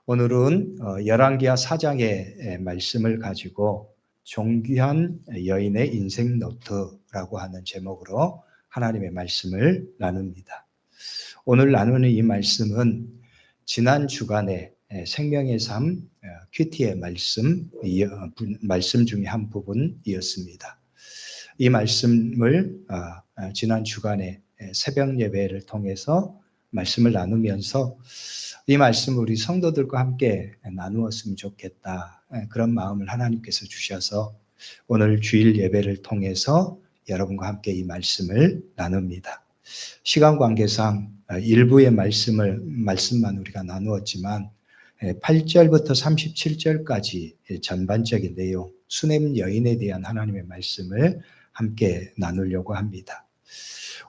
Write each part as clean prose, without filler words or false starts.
오늘은 열왕기하 4장의 말씀을 가지고 존귀한 여인의 인생 노트라고 하는 제목으로 하나님의 말씀을 나눕니다. 오늘 나누는 이 말씀은 지난 주간에 생명의 삶 큐티의 말씀 중에 한 부분이었습니다. 이 말씀을 지난 주간에 새벽 예배를 통해서 말씀을 나누면서 이 말씀을 우리 성도들과 함께 나누었으면 좋겠다. 그런 마음을 하나님께서 주셔서 오늘 주일 예배를 통해서 여러분과 함께 이 말씀을 나눕니다. 시간 관계상 일부의 말씀만 우리가 나누었지만 8절부터 37절까지 전반적인 내용, 수냄 여인에 대한 하나님의 말씀을 함께 나누려고 합니다.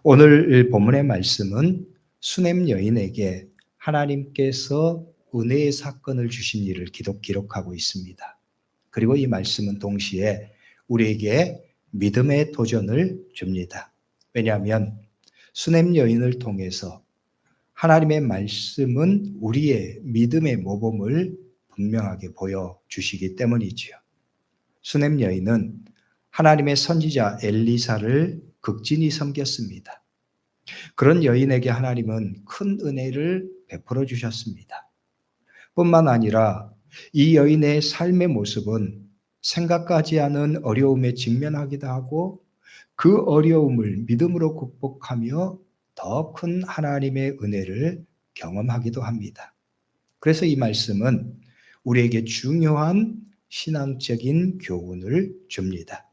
오늘 본문의 말씀은 수냄 여인에게 하나님께서 은혜의 사건을 주신 일을 기록하고 있습니다. 그리고 이 말씀은 동시에 우리에게 믿음의 도전을 줍니다. 왜냐하면 수냄 여인을 통해서 하나님의 말씀은 우리의 믿음의 모범을 분명하게 보여주시기 때문이지요. 수냄 여인은 하나님의 선지자 엘리사를 극진히 섬겼습니다. 그런 여인에게 하나님은 큰 은혜를 베풀어 주셨습니다. 뿐만 아니라 이 여인의 삶의 모습은 생각하지 않은 어려움에 직면하기도 하고 그 어려움을 믿음으로 극복하며 더 큰 하나님의 은혜를 경험하기도 합니다. 그래서 이 말씀은 우리에게 중요한 신앙적인 교훈을 줍니다.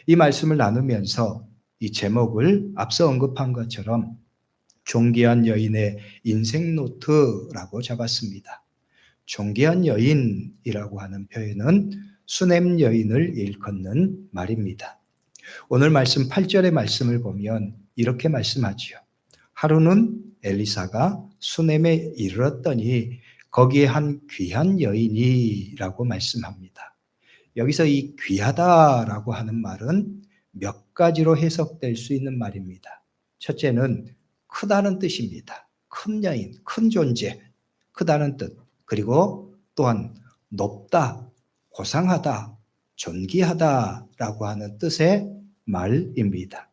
이 말씀을 나누면서 이 제목을 앞서 언급한 것처럼 존귀한 여인의 인생 노트라고 잡았습니다. 존귀한 여인이라고 하는 표현은 수냄 여인을 일컫는 말입니다. 오늘 말씀 8절의 말씀을 보면 이렇게 말씀하지요. 하루는 엘리사가 수냄에 이르렀더니 거기에 한 귀한 여인이라고 말씀합니다. 여기서 이 귀하다라고 하는 말은 몇 가지로 해석될 수 있는 말입니다. 첫째는 크다는 뜻입니다. 큰 여인, 큰 존재, 크다는 뜻. 그리고 또한 높다, 고상하다, 존귀하다라고 하는 뜻의 말입니다.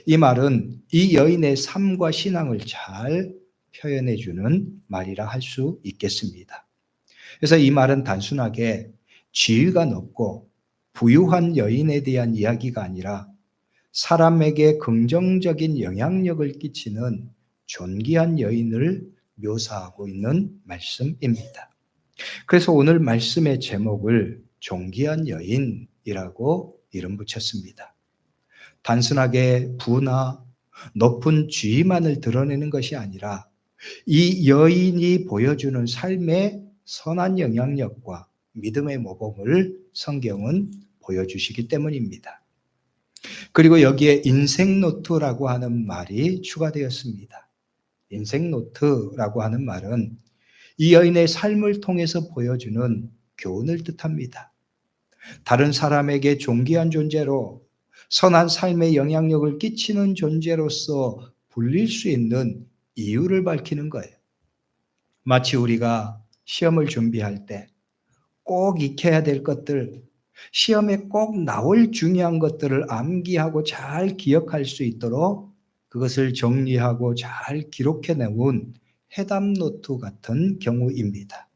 이 말은 이 여인의 삶과 신앙을 잘 표현해 주는 말이라 할 수 있겠습니다. 그래서 이 말은 단순하게 지위가 높고 부유한 여인에 대한 이야기가 아니라 사람에게 긍정적인 영향력을 끼치는 존귀한 여인을 묘사하고 있는 말씀입니다. 그래서 오늘 말씀의 제목을 존귀한 여인이라고 이름 붙였습니다. 단순하게 부나 높은 지위만을 드러내는 것이 아니라 이 여인이 보여주는 삶의 선한 영향력과 믿음의 모범을 성경은 보여주시기 때문입니다. 그리고 여기에 인생노트라고 하는 말이 추가되었습니다. 인생노트라고 하는 말은 이 여인의 삶을 통해서 보여주는 교훈을 뜻합니다. 다른 사람에게 존귀한 존재로 선한 삶의 영향력을 끼치는 존재로서 불릴 수 있는 이유를 밝히는 거예요. 마치 우리가 시험을 준비할 때 꼭 익혀야 될 것들, 시험에 꼭 나올 중요한 것들을 암기하고 잘 기억할 수 있도록 그것을 정리하고 잘 기록해 놓은 해담노트 같은 경우입니다.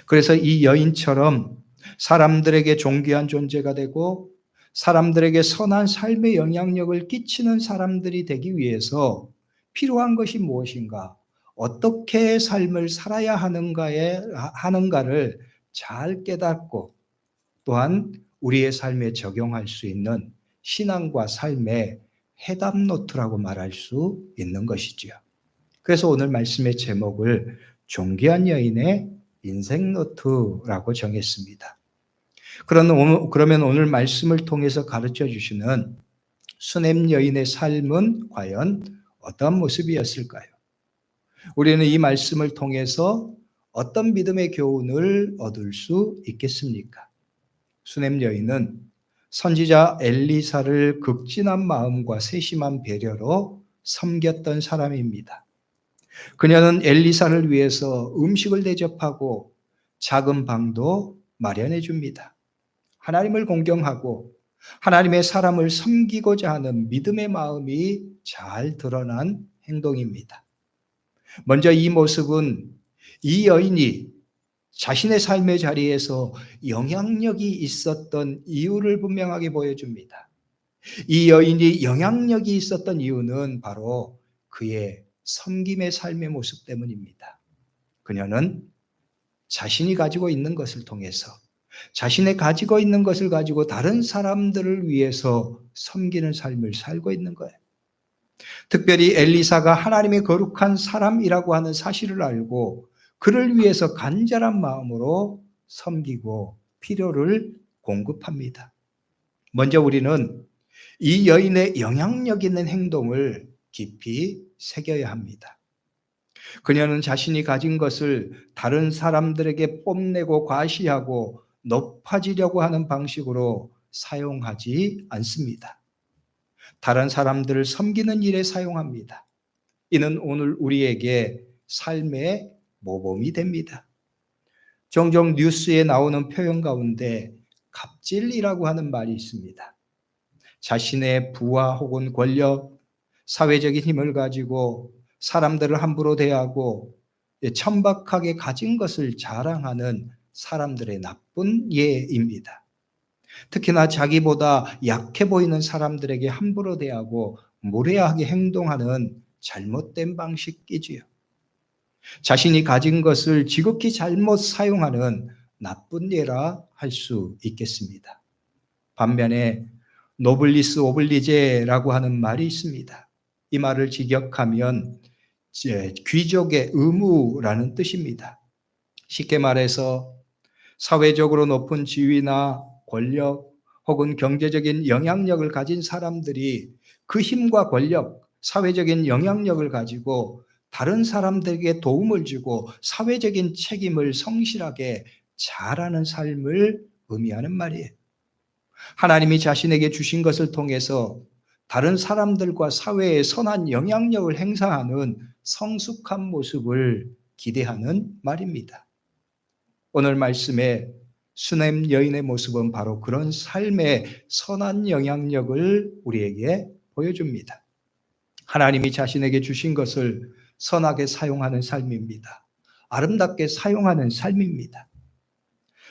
그래서 이 여인처럼 사람들에게 존귀한 존재가 되고 사람들에게 선한 삶의 영향력을 끼치는 사람들이 되기 위해서 필요한 것이 무엇인가, 어떻게 삶을 살아야 하는가를 잘 깨닫고 또한 우리의 삶에 적용할 수 있는 신앙과 삶의 해답노트라고 말할 수 있는 것이지요. 그래서 오늘 말씀의 제목을 존귀한 여인의 인생노트라고 정했습니다. 그러면 오늘 말씀을 통해서 가르쳐 주시는 수냄 여인의 삶은 과연 어떤 모습이었을까요? 우리는 이 말씀을 통해서 어떤 믿음의 교훈을 얻을 수 있겠습니까? 수냄 여인은 선지자 엘리사를 극진한 마음과 세심한 배려로 섬겼던 사람입니다. 그녀는 엘리사를 위해서 음식을 대접하고 작은 방도 마련해 줍니다. 하나님을 공경하고 하나님의 사람을 섬기고자 하는 믿음의 마음이 잘 드러난 행동입니다. 먼저 이 모습은 이 여인이 자신의 삶의 자리에서 영향력이 있었던 이유를 분명하게 보여줍니다. 이 여인이 영향력이 있었던 이유는 바로 그의 섬김의 삶의 모습 때문입니다. 그녀는 자신이 가지고 있는 것을 통해서 자신의 가지고 있는 것을 가지고 다른 사람들을 위해서 섬기는 삶을 살고 있는 거예요. 특별히 엘리사가 하나님의 거룩한 사람이라고 하는 사실을 알고 그를 위해서 간절한 마음으로 섬기고 필요를 공급합니다. 먼저 우리는 이 여인의 영향력 있는 행동을 깊이 새겨야 합니다. 그녀는 자신이 가진 것을 다른 사람들에게 뽐내고 과시하고 높아지려고 하는 방식으로 사용하지 않습니다. 다른 사람들을 섬기는 일에 사용합니다. 이는 오늘 우리에게 삶의 모범이 됩니다. 종종 뉴스에 나오는 표현 가운데 갑질이라고 하는 말이 있습니다. 자신의 부와 혹은 권력, 사회적인 힘을 가지고 사람들을 함부로 대하고 천박하게 가진 것을 자랑하는 사람들의 나쁜 예입니다. 특히나 자기보다 약해 보이는 사람들에게 함부로 대하고 무례하게 행동하는 잘못된 방식이지요. 자신이 가진 것을 지극히 잘못 사용하는 나쁜 예라 할 수 있겠습니다. 반면에 노블리스 오블리제라고 하는 말이 있습니다. 이 말을 직역하면 귀족의 의무라는 뜻입니다. 쉽게 말해서 사회적으로 높은 지위나 권력 혹은 경제적인 영향력을 가진 사람들이 그 힘과 권력, 사회적인 영향력을 가지고 다른 사람들에게 도움을 주고 사회적인 책임을 성실하게 잘하는 삶을 의미하는 말이에요. 하나님이 자신에게 주신 것을 통해서 다른 사람들과 사회에 선한 영향력을 행사하는 성숙한 모습을 기대하는 말입니다. 오늘 말씀에 수넴 여인의 모습은 바로 그런 삶의 선한 영향력을 우리에게 보여줍니다. 하나님이 자신에게 주신 것을 선하게 사용하는 삶입니다. 아름답게 사용하는 삶입니다.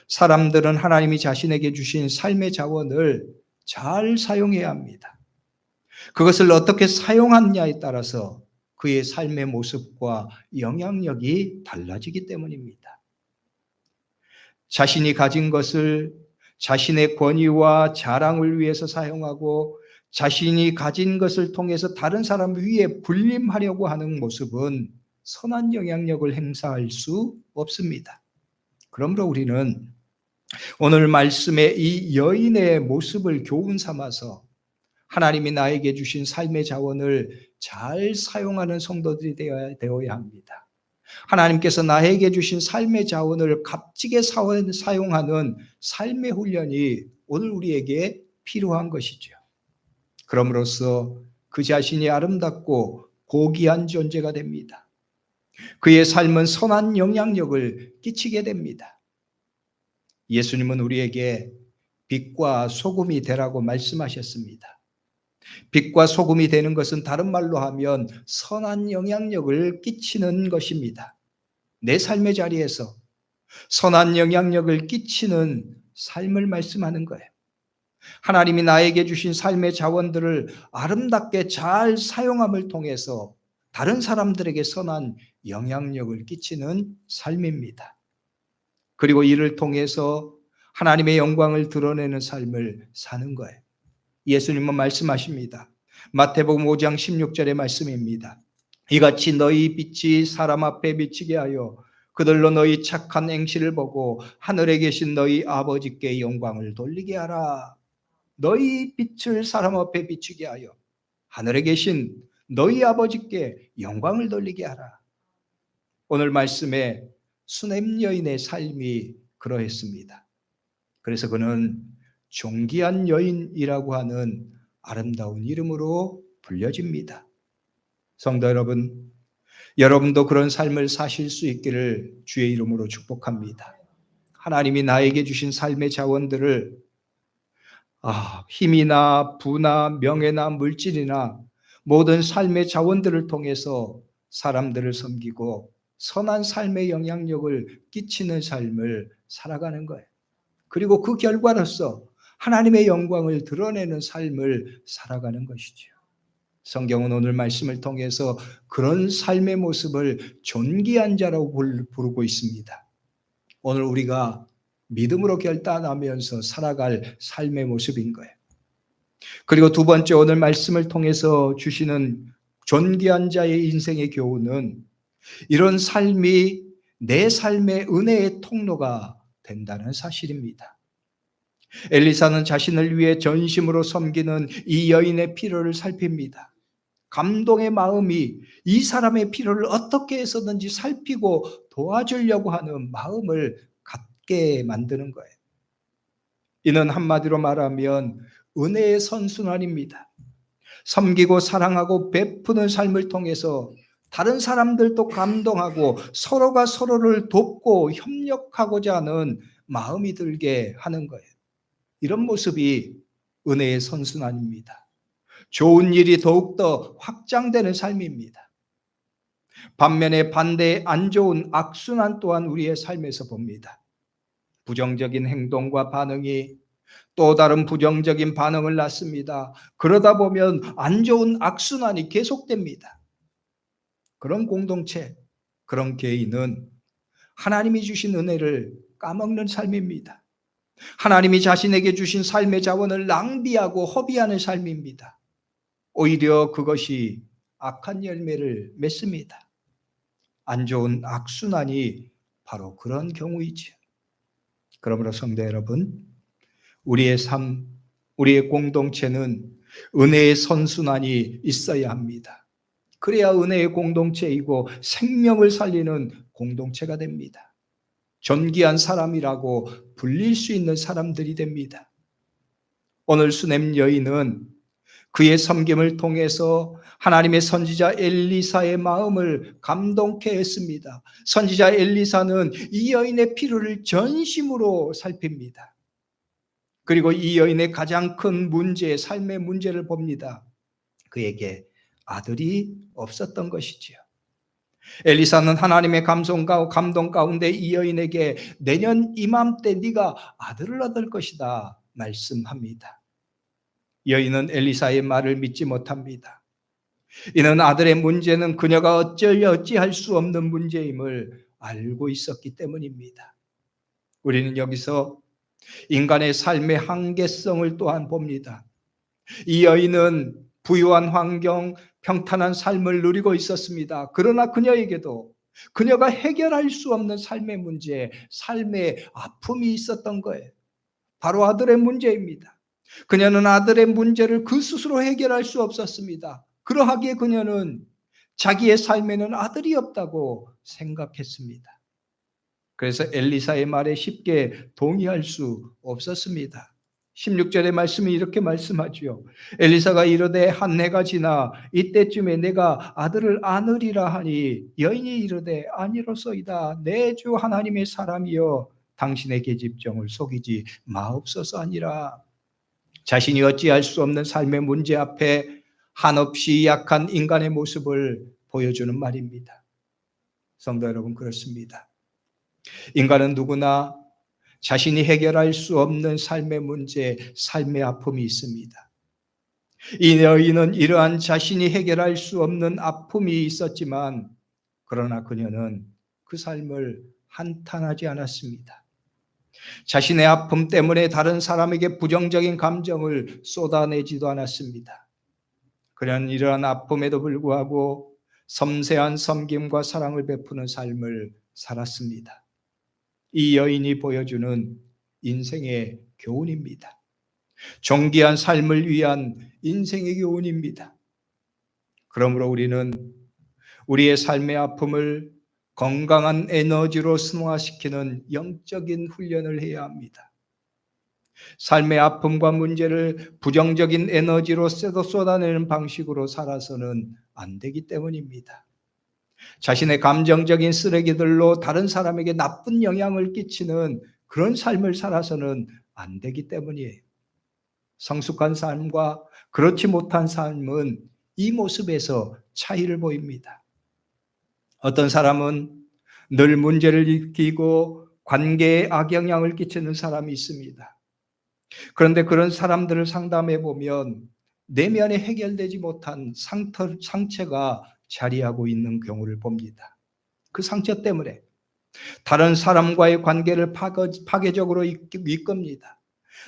사람들은 하나님이 자신에게 주신 삶의 자원을 잘 사용해야 합니다. 그것을 어떻게 사용하느냐에 따라서 그의 삶의 모습과 영향력이 달라지기 때문입니다. 자신이 가진 것을 자신의 권위와 자랑을 위해서 사용하고 자신이 가진 것을 통해서 다른 사람 위에 군림하려고 하는 모습은 선한 영향력을 행사할 수 없습니다. 그러므로 우리는 오늘 말씀의 이 여인의 모습을 교훈 삼아서 하나님이 나에게 주신 삶의 자원을 잘 사용하는 성도들이 되어야 합니다. 하나님께서 나에게 주신 삶의 자원을 값지게 사용하는 삶의 훈련이 오늘 우리에게 필요한 것이죠. 그럼으로써 그 자신이 아름답고 고귀한 존재가 됩니다. 그의 삶은 선한 영향력을 끼치게 됩니다. 예수님은 우리에게 빛과 소금이 되라고 말씀하셨습니다. 빛과 소금이 되는 것은 다른 말로 하면 선한 영향력을 끼치는 것입니다. 내 삶의 자리에서 선한 영향력을 끼치는 삶을 말씀하는 거예요. 하나님이 나에게 주신 삶의 자원들을 아름답게 잘 사용함을 통해서 다른 사람들에게 선한 영향력을 끼치는 삶입니다. 그리고 이를 통해서 하나님의 영광을 드러내는 삶을 사는 거예요. 예수님은 말씀하십니다. 마태복음 5장 16절의 말씀입니다. 이같이 너희 빛이 사람 앞에 비치게 하여 그들로 너희 착한 행실을 보고 하늘에 계신 너희 아버지께 영광을 돌리게 하라. 너희 빛을 사람 앞에 비추게 하여 하늘에 계신 너희 아버지께 영광을 돌리게 하라. 오늘 말씀에 수넴 여인의 삶이 그러했습니다. 그래서 그는 존귀한 여인이라고 하는 아름다운 이름으로 불려집니다. 성도 여러분, 여러분도 그런 삶을 사실 수 있기를 주의 이름으로 축복합니다. 하나님이 나에게 주신 삶의 자원들을 힘이나 부나 명예나 물질이나 모든 삶의 자원들을 통해서 사람들을 섬기고 선한 삶의 영향력을 끼치는 삶을 살아가는 거예요. 그리고 그 결과로서 하나님의 영광을 드러내는 삶을 살아가는 것이죠. 성경은 오늘 말씀을 통해서 그런 삶의 모습을 존귀한 자라고 부르고 있습니다. 오늘 우리가 믿음으로 결단하면서 살아갈 삶의 모습인 거예요. 그리고 두 번째, 오늘 말씀을 통해서 주시는 존귀한 자의 인생의 교훈은 이런 삶이 내 삶의 은혜의 통로가 된다는 사실입니다. 엘리사는 자신을 위해 전심으로 섬기는 이 여인의 필요를 살핍니다. 감동의 마음이 이 사람의 필요를 어떻게 해서든지 살피고 도와주려고 하는 마음을 갖게 만드는 거예요. 이는 한마디로 말하면 은혜의 선순환입니다. 섬기고 사랑하고 베푸는 삶을 통해서 다른 사람들도 감동하고 서로가 서로를 돕고 협력하고자 하는 마음이 들게 하는 거예요. 이런 모습이 은혜의 선순환입니다. 좋은 일이 더욱더 확장되는 삶입니다. 반면에 반대의 안 좋은 악순환 또한 우리의 삶에서 봅니다. 부정적인 행동과 반응이 또 다른 부정적인 반응을 낳습니다. 그러다 보면 안 좋은 악순환이 계속됩니다. 그런 공동체, 그런 개인은 하나님이 주신 은혜를 까먹는 삶입니다. 하나님이 자신에게 주신 삶의 자원을 낭비하고 허비하는 삶입니다. 오히려 그것이 악한 열매를 맺습니다. 안 좋은 악순환이 바로 그런 경우이지요. 그러므로 성도 여러분, 우리의 삶, 우리의 공동체는 은혜의 선순환이 있어야 합니다. 그래야 은혜의 공동체이고 생명을 살리는 공동체가 됩니다. 존귀한 사람이라고 불릴 수 있는 사람들이 됩니다. 오늘 수넴 여인은 그의 섬김을 통해서 하나님의 선지자 엘리사의 마음을 감동케 했습니다. 선지자 엘리사는 이 여인의 필요를 전심으로 살핍니다. 그리고 이 여인의 가장 큰 문제, 삶의 문제를 봅니다. 그에게 아들이 없었던 것이지요. 엘리사는 하나님의 감동 가운데 이 여인에게 내년 이맘때 네가 아들을 얻을 것이다 말씀합니다. 여인은 엘리사의 말을 믿지 못합니다. 이는 아들의 문제는 그녀가 어찌할 수 없는 문제임을 알고 있었기 때문입니다. 우리는 여기서 인간의 삶의 한계성을 또한 봅니다. 이 여인은 부유한 환경, 평탄한 삶을 누리고 있었습니다. 그러나 그녀에게도 그녀가 해결할 수 없는 삶의 문제, 삶의 아픔이 있었던 거예요. 바로 아들의 문제입니다. 그녀는 아들의 문제를 그 스스로 해결할 수 없었습니다. 그러하기에 그녀는 자기의 삶에는 아들이 없다고 생각했습니다. 그래서 엘리사의 말에 쉽게 동의할 수 없었습니다. 16절의 말씀이 이렇게 말씀하지요. 엘리사가 이르되 한 해가 지나 이때쯤에 내가 아들을 안으리라 하니 여인이 이르되 아니로소이다. 내 주 하나님의 사람이여 당신의 계집종을 속이지 마옵소서 하니라. 자신이 어찌할 수 없는 삶의 문제 앞에 한없이 약한 인간의 모습을 보여주는 말입니다. 성도 여러분, 그렇습니다. 인간은 누구나 자신이 해결할 수 없는 삶의 문제, 삶의 아픔이 있습니다. 이 여인은 이러한 자신이 해결할 수 없는 아픔이 있었지만 그러나 그녀는 그 삶을 한탄하지 않았습니다. 자신의 아픔 때문에 다른 사람에게 부정적인 감정을 쏟아내지도 않았습니다. 그녀는 이러한 아픔에도 불구하고 섬세한 섬김과 사랑을 베푸는 삶을 살았습니다. 이 여인이 보여주는 인생의 교훈입니다. 존귀한 삶을 위한 인생의 교훈입니다. 그러므로 우리는 우리의 삶의 아픔을 건강한 에너지로 승화시키는 영적인 훈련을 해야 합니다. 삶의 아픔과 문제를 부정적인 에너지로 쏟아내는 방식으로 살아서는 안 되기 때문입니다. 자신의 감정적인 쓰레기들로 다른 사람에게 나쁜 영향을 끼치는 그런 삶을 살아서는 안 되기 때문이에요. 성숙한 삶과 그렇지 못한 삶은 이 모습에서 차이를 보입니다. 어떤 사람은 늘 문제를 일으키고 관계에 악영향을 끼치는 사람이 있습니다. 그런데 그런 사람들을 상담해 보면 내면에 해결되지 못한 상처가 자리하고 있는 경우를 봅니다. 그 상처 때문에 다른 사람과의 관계를 파괴적으로 이끕니다.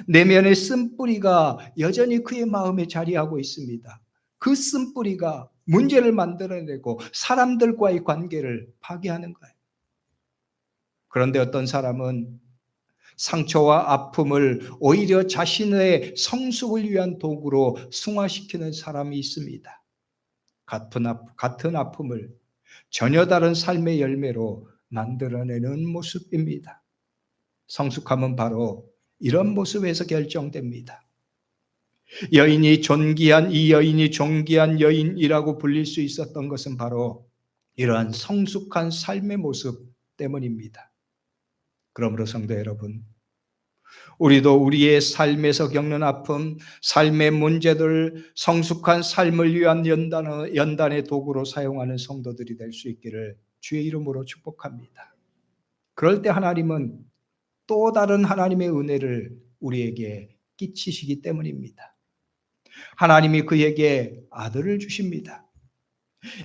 내면의 쓴뿌리가 여전히 그의 마음에 자리하고 있습니다. 그 쓴뿌리가 문제를 만들어내고 사람들과의 관계를 파괴하는 거예요. 그런데 어떤 사람은 상처와 아픔을 오히려 자신의 성숙을 위한 도구로 승화시키는 사람이 있습니다. 같은 아픔을 전혀 다른 삶의 열매로 만들어내는 모습입니다. 성숙함은 바로 이런 모습에서 결정됩니다. 이 여인이 존귀한 여인이라고 불릴 수 있었던 것은 바로 이러한 성숙한 삶의 모습 때문입니다. 그러므로 성도 여러분, 우리도 우리의 삶에서 겪는 아픔, 삶의 문제들, 성숙한 삶을 위한 연단의 도구로 사용하는 성도들이 될 수 있기를 주의 이름으로 축복합니다. 그럴 때 하나님은 또 다른 하나님의 은혜를 우리에게 끼치시기 때문입니다. 하나님이 그에게 아들을 주십니다.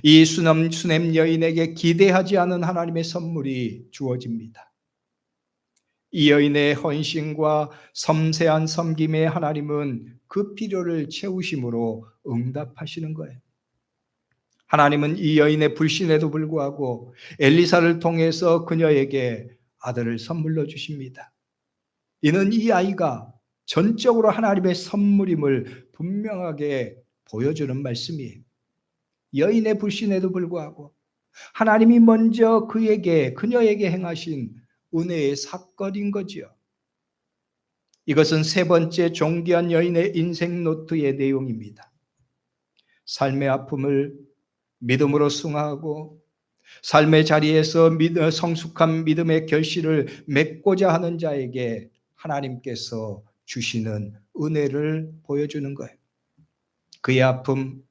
이 수냄 여인에게 기대하지 않은 하나님의 선물이 주어집니다. 이 여인의 헌신과 섬세한 섬김에 하나님은 그 필요를 채우심으로 응답하시는 거예요. 하나님은 이 여인의 불신에도 불구하고 엘리사를 통해서 그녀에게 아들을 선물로 주십니다. 이는 이 아이가 전적으로 하나님의 선물임을 분명하게 보여주는 말씀이에요. 여인의 불신에도 불구하고 하나님이 먼저 그녀에게 행하신 은혜의 사건인 거지요. 이것은 세 번째 존귀한 여인의 인생 노트의 내용입니다. 삶의 아픔을 믿음으로 승화하고 삶의 자리에서 성숙한 믿음의 결실을 맺고자 하는 자에게 하나님께서 주시는 은혜를 보여주는 거예요. 그의 아픔,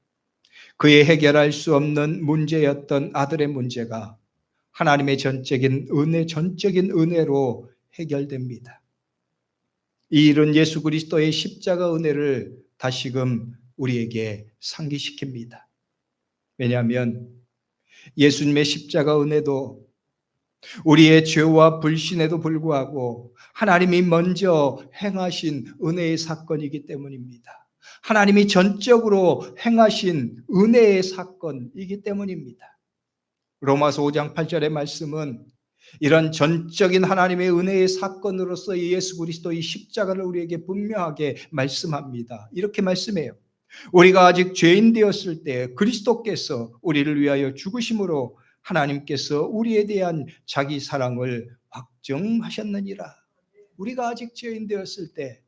그의 해결할 수 없는 문제였던 아들의 문제가 하나님의 전적인 은혜로 해결됩니다. 이 일은 예수 그리스도의 십자가 은혜를 다시금 우리에게 상기시킵니다. 왜냐하면 예수님의 십자가 은혜도 우리의 죄와 불신에도 불구하고 하나님이 먼저 행하신 은혜의 사건이기 때문입니다. 하나님이 전적으로 행하신 은혜의 사건이기 때문입니다. 로마서 5장 8절의 말씀은 이런 전적인 하나님의 은혜의 사건으로서 예수 그리스도의 십자가를 우리에게 분명하게 말씀합니다. 이렇게 말씀해요. 우리가 아직 죄인 되었을 때 그리스도께서 우리를 위하여 죽으심으로 하나님께서 우리에 대한 자기 사랑을 확정하셨느니라. 우리가 아직 죄인 되었을 때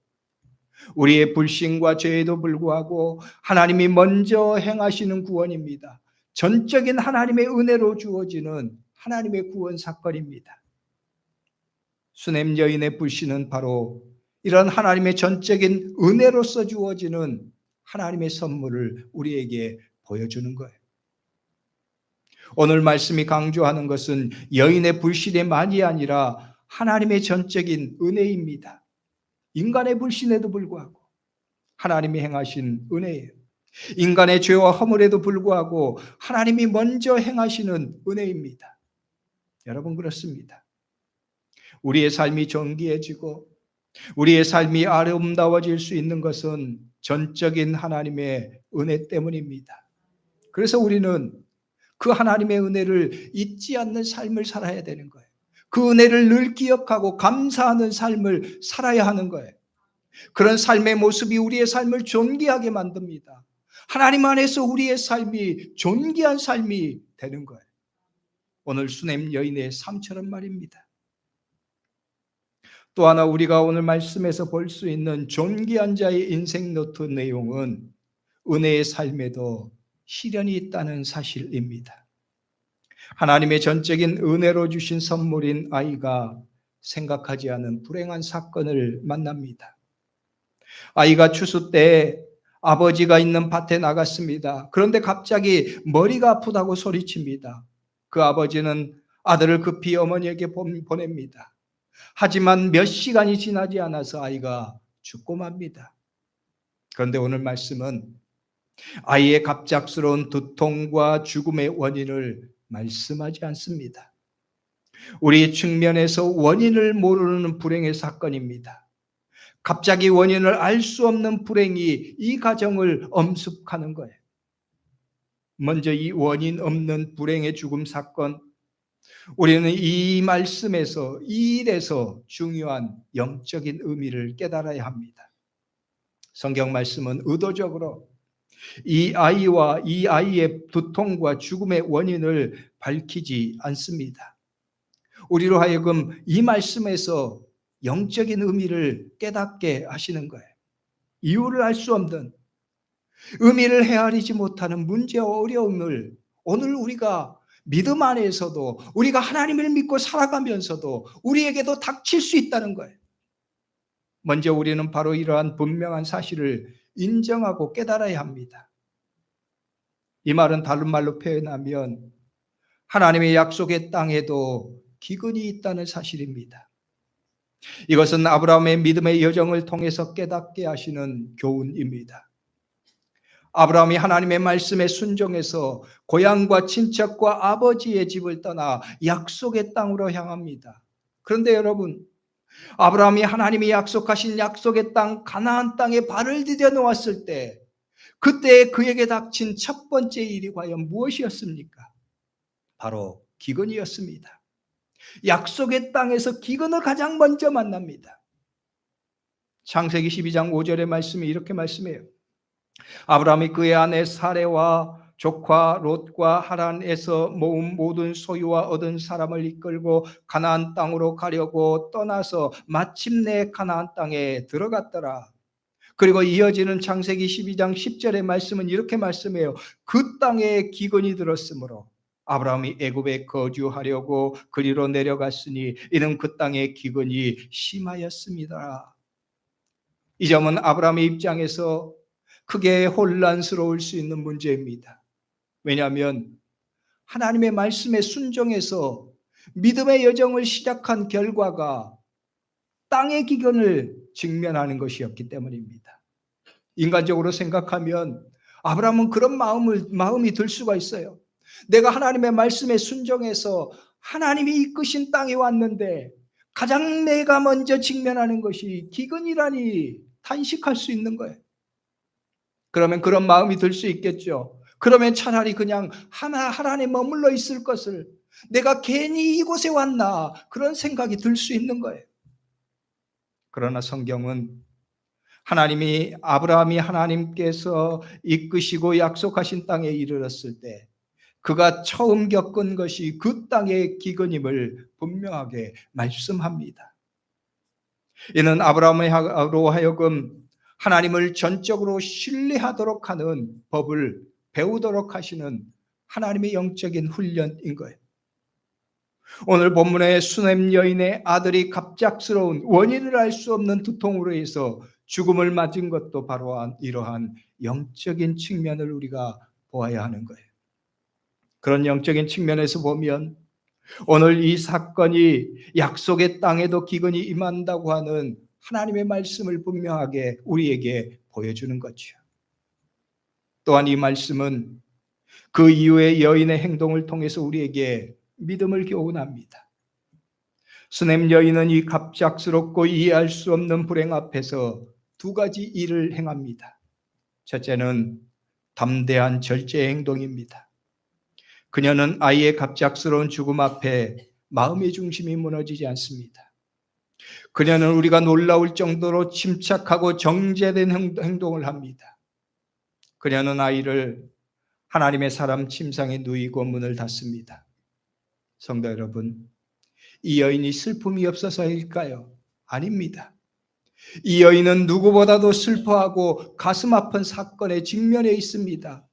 우리의 불신과 죄에도 불구하고 하나님이 먼저 행하시는 구원입니다. 전적인 하나님의 은혜로 주어지는 하나님의 구원 사건입니다. 수냄 여인의 불신은 바로 이런 하나님의 전적인 은혜로서 주어지는 하나님의 선물을 우리에게 보여주는 거예요. 오늘 말씀이 강조하는 것은 여인의 불신에만이 아니라 하나님의 전적인 은혜입니다. 인간의 불신에도 불구하고 하나님이 행하신 은혜예요. 인간의 죄와 허물에도 불구하고 하나님이 먼저 행하시는 은혜입니다. 여러분, 그렇습니다. 우리의 삶이 존귀해지고 우리의 삶이 아름다워질 수 있는 것은 전적인 하나님의 은혜 때문입니다. 그래서 우리는 그 하나님의 은혜를 잊지 않는 삶을 살아야 되는 거예요. 그 은혜를 늘 기억하고 감사하는 삶을 살아야 하는 거예요. 그런 삶의 모습이 우리의 삶을 존귀하게 만듭니다. 하나님 안에서 우리의 삶이 존귀한 삶이 되는 거예요. 오늘 수냄 여인의 삶처럼 말입니다. 또 하나 우리가 오늘 말씀에서 볼 수 있는 존귀한 자의 인생 노트 내용은 은혜의 삶에도 시련이 있다는 사실입니다. 하나님의 전적인 은혜로 주신 선물인 아이가 생각하지 않은 불행한 사건을 만납니다. 아이가 추수 때 아버지가 있는 밭에 나갔습니다. 그런데 갑자기 머리가 아프다고 소리칩니다. 그 아버지는 아들을 급히 어머니에게 보냅니다. 하지만 몇 시간이 지나지 않아서 아이가 죽고 맙니다. 그런데 오늘 말씀은 아이의 갑작스러운 두통과 죽음의 원인을 말씀하지 않습니다. 우리 측면에서 원인을 모르는 불행의 사건입니다. 갑자기 원인을 알 수 없는 불행이 이 가정을 엄습하는 거예요. 먼저 이 원인 없는 불행의 죽음 사건, 우리는 이 말씀에서, 이 일에서 중요한 영적인 의미를 깨달아야 합니다. 성경 말씀은 의도적으로 이 아이와 이 아이의 두통과 죽음의 원인을 밝히지 않습니다. 우리로 하여금 이 말씀에서 영적인 의미를 깨닫게 하시는 거예요. 이유를 알 수 없는, 의미를 헤아리지 못하는 문제와 어려움을 오늘 우리가 믿음 안에서도, 우리가 하나님을 믿고 살아가면서도 우리에게도 닥칠 수 있다는 거예요. 먼저 우리는 바로 이러한 분명한 사실을 인정하고 깨달아야 합니다. 이 말은 다른 말로 표현하면 하나님의 약속의 땅에도 기근이 있다는 사실입니다. 이것은 아브라함의 믿음의 여정을 통해서 깨닫게 하시는 교훈입니다. 아브라함이 하나님의 말씀에 순종해서 고향과 친척과 아버지의 집을 떠나 약속의 땅으로 향합니다. 그런데 여러분, 아브라함이 하나님이 약속하신 약속의 땅 가나안 땅에 발을 디뎌 놓았을 때 그때 그에게 닥친 첫 번째 일이 과연 무엇이었습니까? 바로 기근이었습니다. 약속의 땅에서 기근을 가장 먼저 만납니다. 창세기 12장 5절의 말씀이 이렇게 말씀해요. 아브라함이 그의 아내 사레와 조카 롯과 하란에서 모은 모든 소유와 얻은 사람을 이끌고 가나안 땅으로 가려고 떠나서 마침내 가나안 땅에 들어갔더라. 그리고 이어지는 창세기 12장 10절의 말씀은 이렇게 말씀해요. 그 땅에 기근이 들었으므로 아브라함이 애굽에 거주하려고 그리로 내려갔으니 이는 그 땅에 기근이 심하였습니다. 이 점은 아브라함의 입장에서 크게 혼란스러울 수 있는 문제입니다. 왜냐하면 하나님의 말씀에 순종해서 믿음의 여정을 시작한 결과가 땅의 기근을 직면하는 것이었기 때문입니다. 인간적으로 생각하면 아브라함은 그런 마음이 들 수가 있어요. 내가 하나님의 말씀에 순종해서 하나님이 이끄신 땅에 왔는데 가장 내가 먼저 직면하는 것이 기근이라니 탄식할 수 있는 거예요. 그러면 그런 마음이 들 수 있겠죠. 그러면 차라리 그냥 하나님에 머물러 있을 것을, 내가 괜히 이곳에 왔나, 그런 생각이 들 수 있는 거예요. 그러나 성경은 아브라함이 하나님께서 이끄시고 약속하신 땅에 이르렀을 때 그가 처음 겪은 것이 그 땅의 기근임을 분명하게 말씀합니다. 이는 아브라함으로 하여금 하나님을 전적으로 신뢰하도록 하는 법을 배우도록 하시는 하나님의 영적인 훈련인 거예요. 오늘 본문의 수넴 여인의 아들이 갑작스러운 원인을 알 수 없는 두통으로 해서 죽음을 맞은 것도 바로 이러한 영적인 측면을 우리가 보아야 하는 거예요. 그런 영적인 측면에서 보면 오늘 이 사건이 약속의 땅에도 기근이 임한다고 하는 하나님의 말씀을 분명하게 우리에게 보여주는 거죠. 또한 이 말씀은 그 이후의 여인의 행동을 통해서 우리에게 믿음을 교훈합니다. 수넴 여인은 이 갑작스럽고 이해할 수 없는 불행 앞에서 두 가지 일을 행합니다. 첫째는 담대한 절제 행동입니다. 그녀는 아이의 갑작스러운 죽음 앞에 마음의 중심이 무너지지 않습니다. 그녀는 우리가 놀라울 정도로 침착하고 정제된 행동을 합니다. 그녀는 아이를 하나님의 사람 침상에 누이고 문을 닫습니다. 성도 여러분, 이 여인이 슬픔이 없어서일까요? 아닙니다. 이 여인은 누구보다도 슬퍼하고 가슴 아픈 사건에 직면해 있습니다.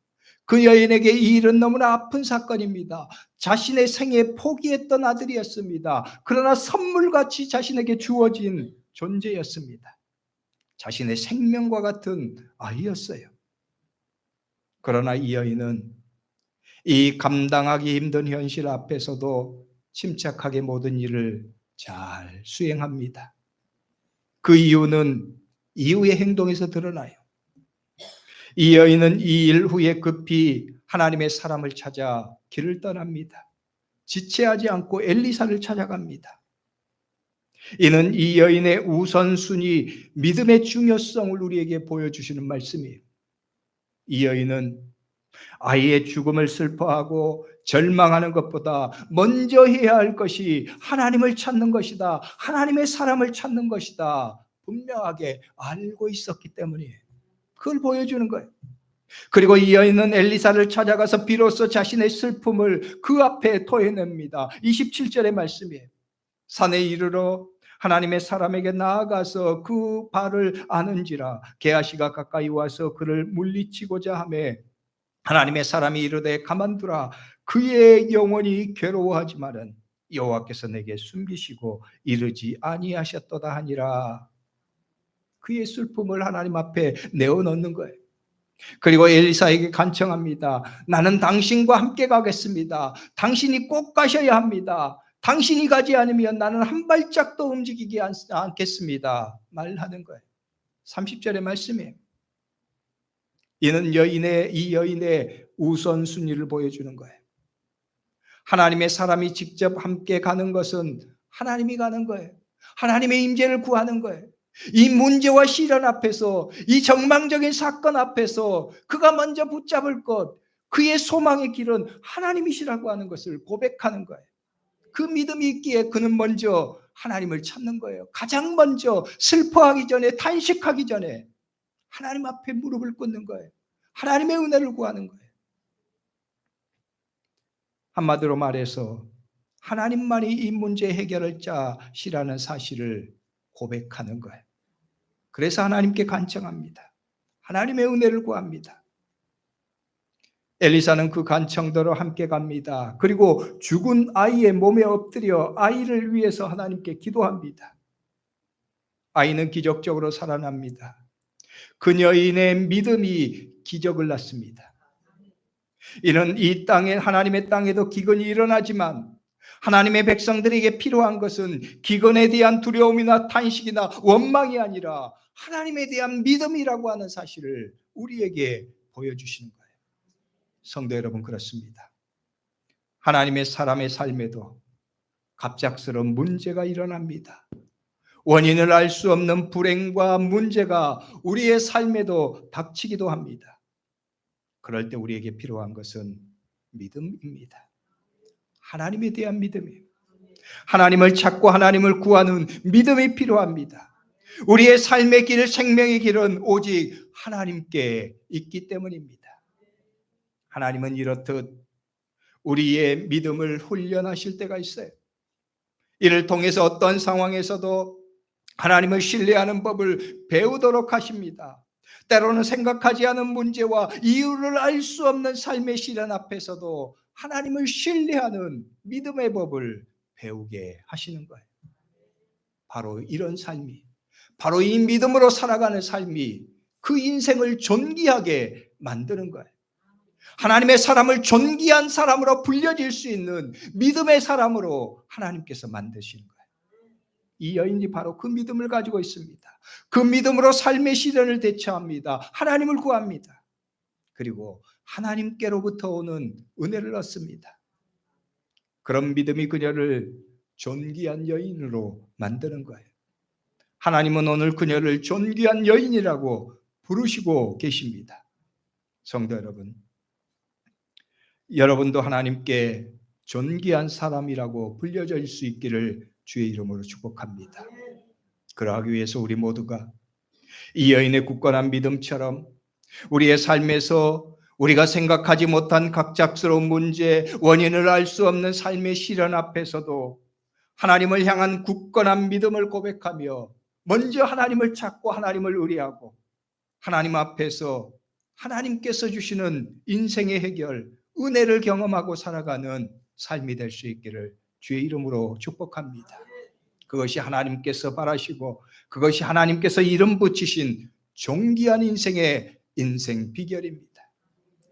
그 여인에게 이 일은 너무나 아픈 사건입니다. 자신의 생에 포기했던 아들이었습니다. 그러나 선물같이 자신에게 주어진 존재였습니다. 자신의 생명과 같은 아이였어요. 그러나 이 여인은 이 감당하기 힘든 현실 앞에서도 침착하게 모든 일을 잘 수행합니다. 그 이유는 이후의 행동에서 드러나요. 이 여인은 이 일 후에 급히 하나님의 사람을 찾아 길을 떠납니다. 지체하지 않고 엘리사를 찾아갑니다. 이는 이 여인의 우선순위, 믿음의 중요성을 우리에게 보여주시는 말씀이에요. 이 여인은 아이의 죽음을 슬퍼하고 절망하는 것보다 먼저 해야 할 것이 하나님을 찾는 것이다. 하나님의 사람을 찾는 것이다. 분명하게 알고 있었기 때문이에요. 그걸 보여주는 거예요. 그리고 이 여인은 엘리사를 찾아가서 비로소 자신의 슬픔을 그 앞에 토해냅니다. 27절의 말씀이에요. 산에 이르러 하나님의 사람에게 나아가서 그 발을 아는지라 게하시가 가까이 와서 그를 물리치고자 하매 하나님의 사람이 이르되 가만두라 그의 영혼이 괴로워하지만은 여호와께서 내게 숨기시고 이르지 아니하셨도다 하니라. 그의 슬픔을 하나님 앞에 내어놓는 거예요. 그리고 엘리사에게 간청합니다. 나는 당신과 함께 가겠습니다. 당신이 꼭 가셔야 합니다. 당신이 가지 않으면 나는 한 발짝도 움직이지 않겠습니다. 말하는 거예요. 30절의 말씀이에요. 이는 이 여인의 우선순위를 보여주는 거예요. 하나님의 사람이 직접 함께 가는 것은 하나님이 가는 거예요. 하나님의 임재를 구하는 거예요. 이 문제와 시련 앞에서, 이 정망적인 사건 앞에서 그가 먼저 붙잡을 것, 그의 소망의 길은 하나님이시라고 하는 것을 고백하는 거예요. 그 믿음이 있기에 그는 먼저 하나님을 찾는 거예요. 가장 먼저 슬퍼하기 전에, 탄식하기 전에 하나님 앞에 무릎을 꿇는 거예요. 하나님의 은혜를 구하는 거예요. 한마디로 말해서 하나님만이 이 문제 해결할 자시라는 사실을 고백하는 거예요. 그래서 하나님께 간청합니다. 하나님의 은혜를 구합니다. 엘리사는 그 간청대로 함께 갑니다. 그리고 죽은 아이의 몸에 엎드려 아이를 위해서 하나님께 기도합니다. 아이는 기적적으로 살아납니다. 그녀인의 믿음이 기적을 낳습니다. 이는 이 땅에, 하나님의 땅에도 기근이 일어나지만 하나님의 백성들에게 필요한 것은 기근에 대한 두려움이나 탄식이나 원망이 아니라 하나님에 대한 믿음이라고 하는 사실을 우리에게 보여주시는 거예요. 성도 여러분, 그렇습니다. 하나님의 사람의 삶에도 갑작스러운 문제가 일어납니다. 원인을 알 수 없는 불행과 문제가 우리의 삶에도 닥치기도 합니다. 그럴 때 우리에게 필요한 것은 믿음입니다. 하나님에 대한 믿음이에요. 하나님을 찾고 하나님을 구하는 믿음이 필요합니다. 우리의 삶의 길, 생명의 길은 오직 하나님께 있기 때문입니다. 하나님은 이렇듯 우리의 믿음을 훈련하실 때가 있어요. 이를 통해서 어떤 상황에서도 하나님을 신뢰하는 법을 배우도록 하십니다. 때로는 생각하지 않은 문제와 이유를 알 수 없는 삶의 시련 앞에서도 하나님을 신뢰하는 믿음의 법을 배우게 하시는 거예요. 바로 이런 삶이, 바로 이 믿음으로 살아가는 삶이 그 인생을 존귀하게 만드는 거예요. 하나님의 사람을 존귀한 사람으로 불려질 수 있는 믿음의 사람으로 하나님께서 만드시는 거예요. 이 여인이 바로 그 믿음을 가지고 있습니다. 그 믿음으로 삶의 시련을 대처합니다. 하나님을 구합니다. 그리고 하나님께로부터 오는 은혜를 얻습니다. 그런 믿음이 그녀를 존귀한 여인으로 만드는 거예요. 하나님은 오늘 그녀를 존귀한 여인이라고 부르시고 계십니다. 성도 여러분, 여러분도 하나님께 존귀한 사람이라고 불려질 수 있기를 주의 이름으로 축복합니다. 그러하기 위해서 우리 모두가 이 여인의 굳건한 믿음처럼 우리의 삶에서 우리가 생각하지 못한 갑작스러운 문제, 원인을 알 수 없는 삶의 시련 앞에서도 하나님을 향한 굳건한 믿음을 고백하며 먼저 하나님을 찾고 하나님을 의뢰하고 하나님 앞에서 하나님께서 주시는 인생의 해결, 은혜를 경험하고 살아가는 삶이 될 수 있기를 주의 이름으로 축복합니다. 그것이 하나님께서 바라시고 그것이 하나님께서 이름 붙이신 존귀한 인생의 인생 비결입니다.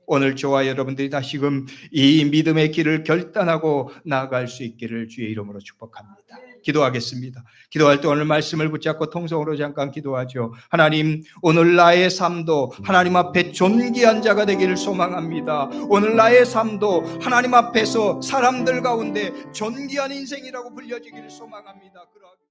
오늘 저와 여러분들이 다시금 이 믿음의 길을 결단하고 나아갈 수 있기를 주의 이름으로 축복합니다. 기도하겠습니다. 기도할 때 오늘 말씀을 붙잡고 통성으로 잠깐 기도하죠. 하나님, 오늘 나의 삶도 하나님 앞에 존귀한 자가 되기를 소망합니다. 오늘 나의 삶도 하나님 앞에서 사람들 가운데 존귀한 인생이라고 불려지기를 소망합니다.